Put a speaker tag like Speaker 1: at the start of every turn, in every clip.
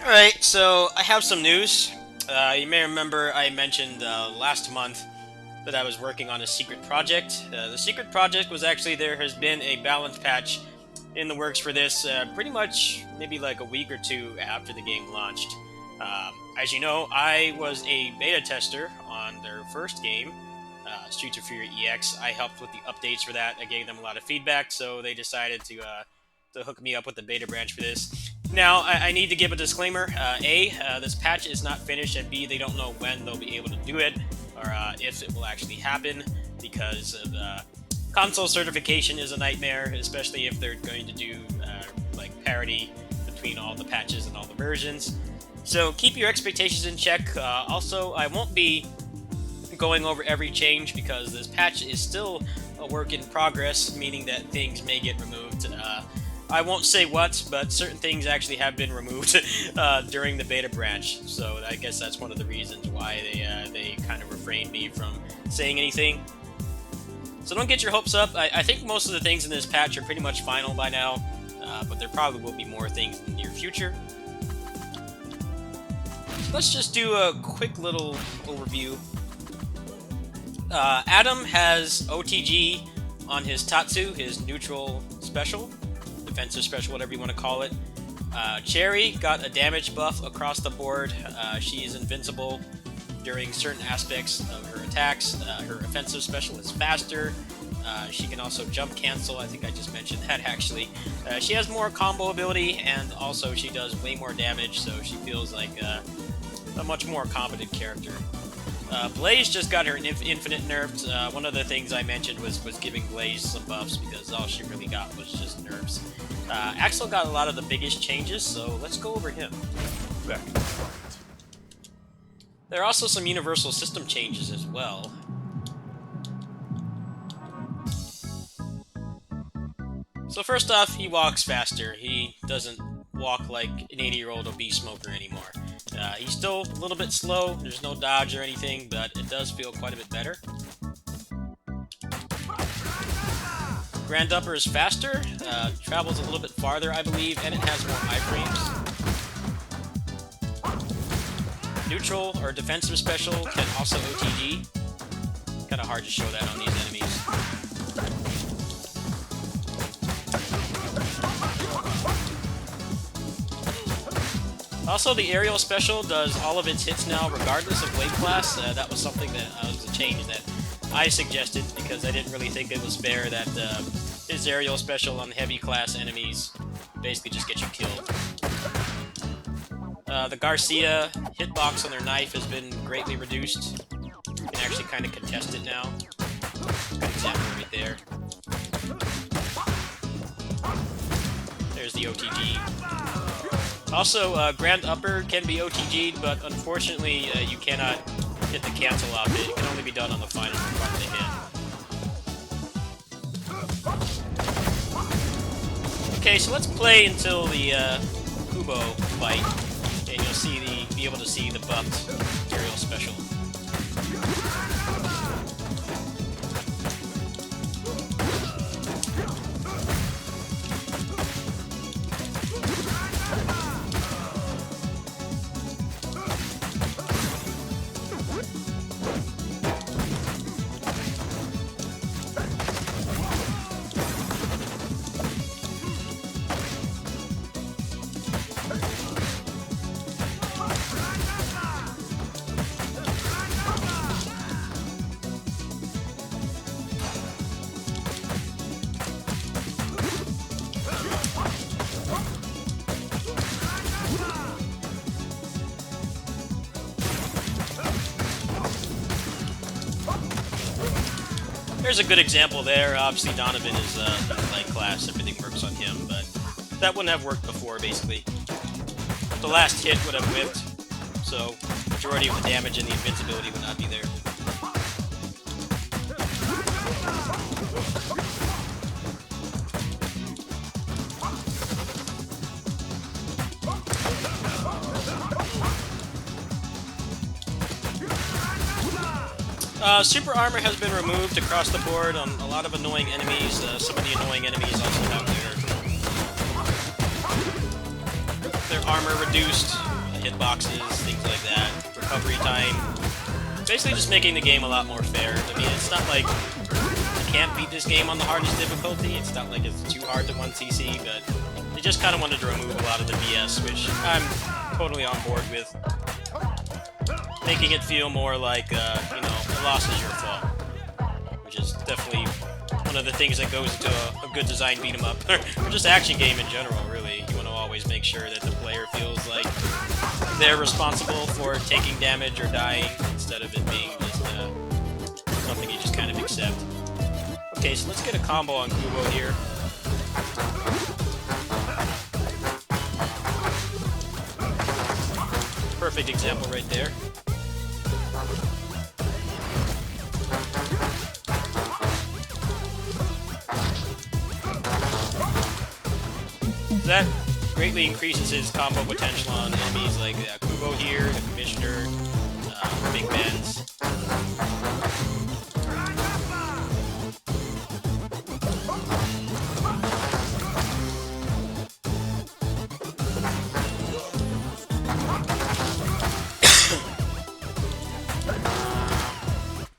Speaker 1: Alright, so I have some news. You may remember I mentioned last month that I was working on a secret project. The secret project was actually there has been a balance patch in the works for this pretty much maybe like a week or two after the game launched. As you know, I was a beta tester on their first game, Streets of Fury EX. I helped with the updates for that. I gave them a lot of feedback, so they decided to hook me up with the beta branch for this. Now, I need to give a disclaimer. This patch is not finished, and B, they don't know when they'll be able to do it, or if it will actually happen, because of console certification is a nightmare, especially if they're going to do like parity between all the patches and all the versions. So keep your expectations in check. Also, I won't be going over every change because this patch is still a work in progress, meaning that things may get removed. I won't say what, but certain things actually have been removed during the beta branch. So I guess that's one of the reasons why they kind of refrained me from saying anything. So don't get your hopes up. I think most of the things in this patch are pretty much final by now, but there probably will be more things in the near future. Let's just do a quick little overview. Adam has OTG on his Tatsu, his neutral special, defensive special, whatever you want to call it. Cherry got a damage buff across the board. She is invincible during certain aspects of her attacks. Her offensive special is faster. She can also jump cancel. I think I just mentioned that actually. She has more combo ability, and also she does way more damage, so she feels like a much more competent character. Blaze just got her infinite nerfed. One of the things I mentioned was giving Blaze some buffs because all she really got was just nerfs. Axel got a lot of the biggest changes, so let's go over him. Okay. There are also some universal system changes as well. So first off, he walks faster. He doesn't walk like an 80-year-old obese smoker anymore. He's still a little bit slow, there's no dodge or anything, but it does feel quite a bit better. Grand Upper is faster, travels a little bit farther, I believe, and it has more iframes. Neutral or defensive special can also OTG. Kinda hard to show that on these enemies. Also, the aerial special does all of its hits now, regardless of weight class. That was something that was a change that I suggested because I didn't really think it was fair that his aerial special on heavy class enemies basically just get you killed. The Garcia hitbox on their knife has been greatly reduced. You can actually kind of contest it now. Good example right there. There's the OTG. Also, Grand Upper can be OTG'd, but unfortunately you cannot hit the cancel off it. It can only be done on the final part of the hit. Okay, so let's play until the Kubo fight, and you'll be able to see the buffed aerial special. There's a good example there. Obviously, Donovan is light class. Everything works on him, but that wouldn't have worked before, basically. The last hit would have whipped, so majority of the damage and the invincibility would not be there. Super Armor has been removed across the board on a lot of annoying enemies. Some of the annoying enemies also have their armor reduced, hitboxes, things like that, recovery time. Basically just making the game a lot more fair. I mean, it's not like you can't beat this game on the hardest difficulty, it's not like it's too hard to 1cc, but they just kind of wanted to remove a lot of the BS, which I'm totally on board with. Making it feel more like, you know, the loss is your fault. Which is definitely one of the things that goes into a good design beat-em-up, or just action game in general, really. You want to always make sure that the player feels like they're responsible for taking damage or dying, instead of it being just something you just kind of accept. Okay, so let's get a combo on Kubo here. Perfect example right there. That greatly increases his combo potential on enemies like Kubo here, the Commissioner, Big Ben's.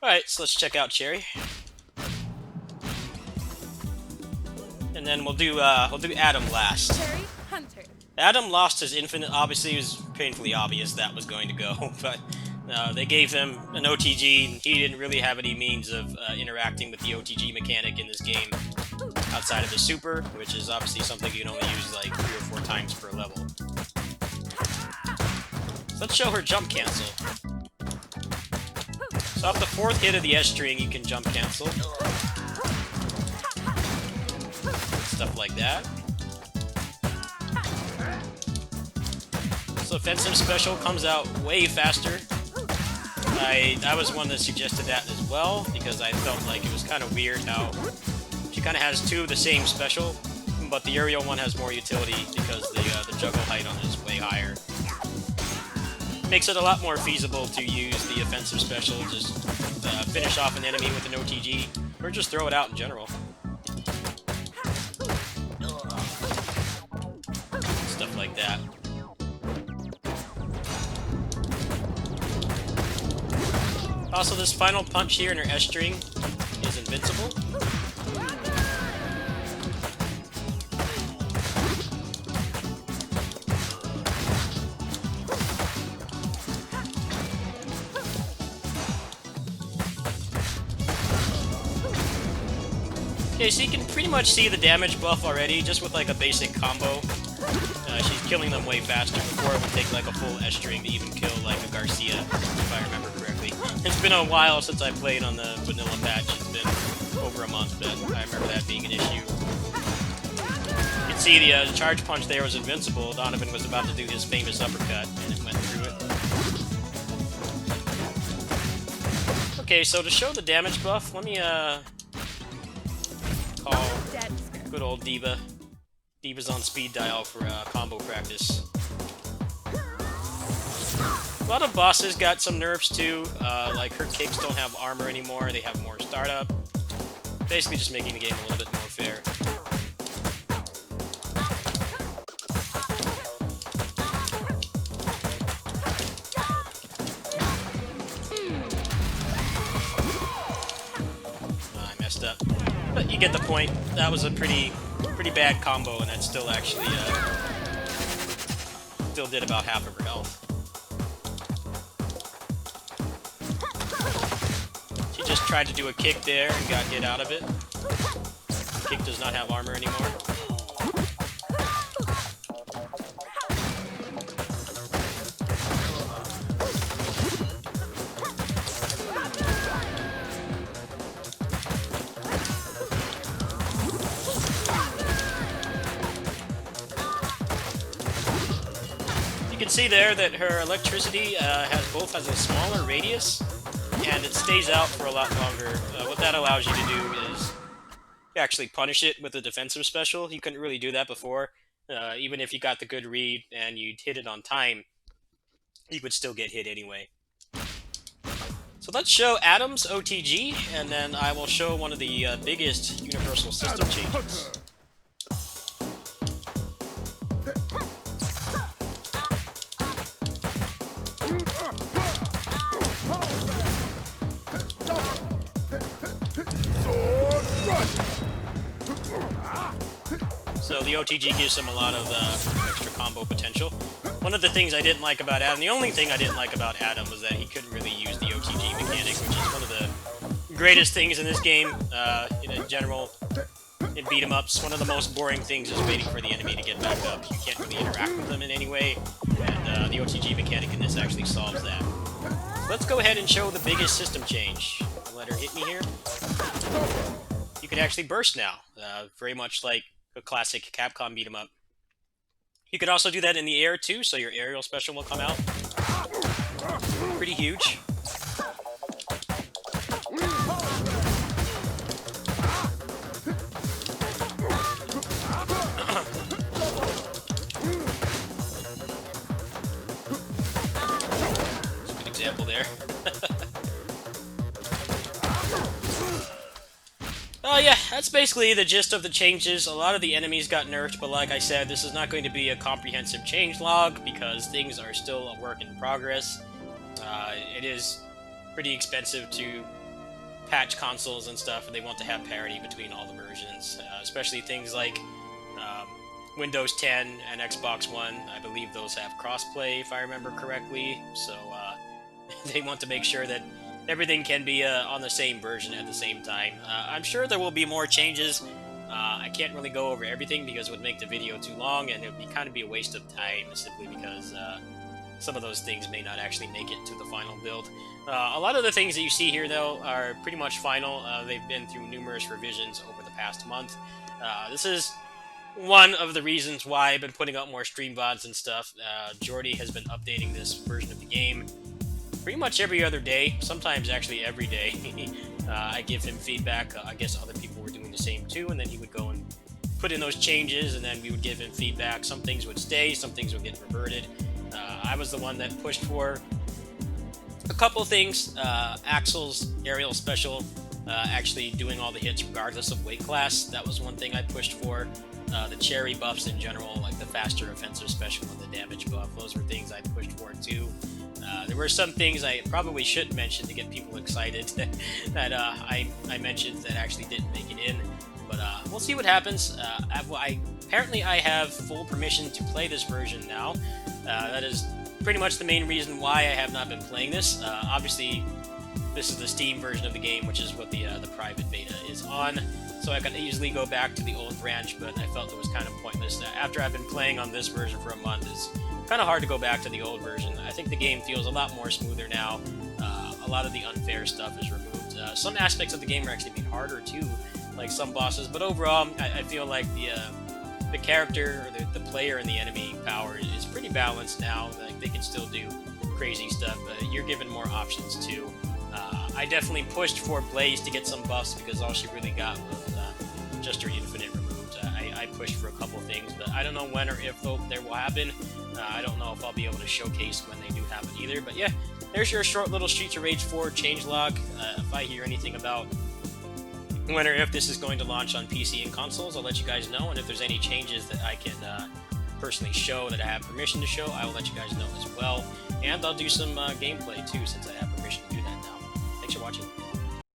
Speaker 1: Alright, so let's check out Cherry. And then we'll do Adam last.
Speaker 2: Cherry Hunter.
Speaker 1: Adam lost his infinite. Obviously, it was painfully obvious that was going to go, but they gave him an OTG, and he didn't really have any means of interacting with the OTG mechanic in this game outside of the super, which is obviously something you can only use like 3 or 4 times per level. So let's show her jump cancel. So off the 4th hit of the S string, you can jump cancel. Stuff like that. So offensive special comes out way faster. I was one that suggested that as well, because I felt like it was kind of weird how she kind of has 2 of the same special, but the aerial one has more utility because the juggle height on it is way higher. Makes it a lot more feasible to use the offensive special, just finish off an enemy with an OTG, or just throw it out in general. Stuff like that. Also, this final punch here in her S string is invincible. Okay, so you can pretty much see the damage buff already, just with like a basic combo. She's killing them way faster. Before it would take like a full S string to even kill like a Garcia, if I remember correctly. It's been a while since I played on the vanilla patch. It's been over a month, but I remember that being an issue. You can see the charge punch there was invincible. Donovan was about to do his famous uppercut, and it went through it. Okay, so to show the damage buff, let me call good old Diva. Diva's on speed dial for combo practice. A lot of bosses got some nerfs too, like her kicks don't have armor anymore, they have more startup. Basically just making the game a little bit more fair. I messed up. But you get the point. That was a pretty bad combo, and that still actually still did about half of her health. She just tried to do a kick there and got hit out of it. Kick does not have armor anymore. You can see there that her electricity has a smaller radius, and it stays out for a lot longer. What that allows you to do is actually punish it with a defensive special. You couldn't really do that before. Even if you got the good read and you'd hit it on time, you would still get hit anyway. So let's show Adam's OTG, and then I will show one of the biggest universal system changes. the OTG gives him a lot of extra combo potential. One of the things I didn't like about Adam, the only thing I didn't like about Adam was that he couldn't really use the OTG mechanic, which is one of the greatest things in this game, in general. In beat-em-ups, one of the most boring things is waiting for the enemy to get back up. You can't really interact with them in any way, and the OTG mechanic in this actually solves that. Let's go ahead and show the biggest system change. Let her hit me here. You can actually burst now, very much like a classic Capcom beat-em-up. You could also do that in the air too, so your aerial special will come out. Pretty huge. Example there. Oh yeah, that's basically the gist of the changes. A lot of the enemies got nerfed, but like I said, this is not going to be a comprehensive changelog because things are still a work in progress. It is pretty expensive to patch consoles and stuff, and they want to have parity between all the versions, especially things like Windows 10 and Xbox One. I believe those have crossplay, if I remember correctly, so they want to make sure that everything can be on the same version at the same time. I'm sure there will be more changes. I can't really go over everything because it would make the video too long, and it would kind of be a waste of time simply because some of those things may not actually make it to the final build. A lot of the things that you see here, though, are pretty much final. They've been through numerous revisions over the past month. This is one of the reasons why I've been putting out more stream VODs and stuff. Jordi has been updating this version of the game pretty much every other day, sometimes actually every day. I give him feedback. I guess other people were doing the same too, and then he would go and put in those changes, and then we would give him feedback. Some things would stay, some things would get reverted. I was the one that pushed for a couple things. Axel's aerial special, actually doing all the hits regardless of weight class. That was one thing I pushed for. The cherry buffs in general, like the faster offensive special and the damage buff, those were things I pushed for too. There were some things I probably shouldn't mention to get people excited that I mentioned that actually didn't make it in, but we'll see what happens. Apparently I have full permission to play this version now. That is pretty much the main reason why I have not been playing this. Obviously, this is the Steam version of the game, which is what the private beta is on, so I could easily go back to the old branch, but I felt it was kind of pointless. After I've been playing on this version for a month, it's kind of hard to go back to the old version. I think the game feels a lot more smoother now. A lot of the unfair stuff is removed. Some aspects of the game are actually made harder too, like some bosses, but overall, I feel like the character, or the player and the enemy power is pretty balanced now. Like, they can still do crazy stuff, but you're given more options too. I definitely pushed for Blaze to get some buffs because all she really got was just her infinite removed. I pushed for a couple things, but I don't know when or if there will happen. I don't know if I'll be able to showcase when they do happen either. But yeah, there's your short little Streets of Rage 4 changelog. If I hear anything about when or if this is going to launch on PC and consoles, I'll let you guys know. And if there's any changes that I can personally show, that I have permission to show, I will let you guys know as well. And I'll do some gameplay too, since I have permission to do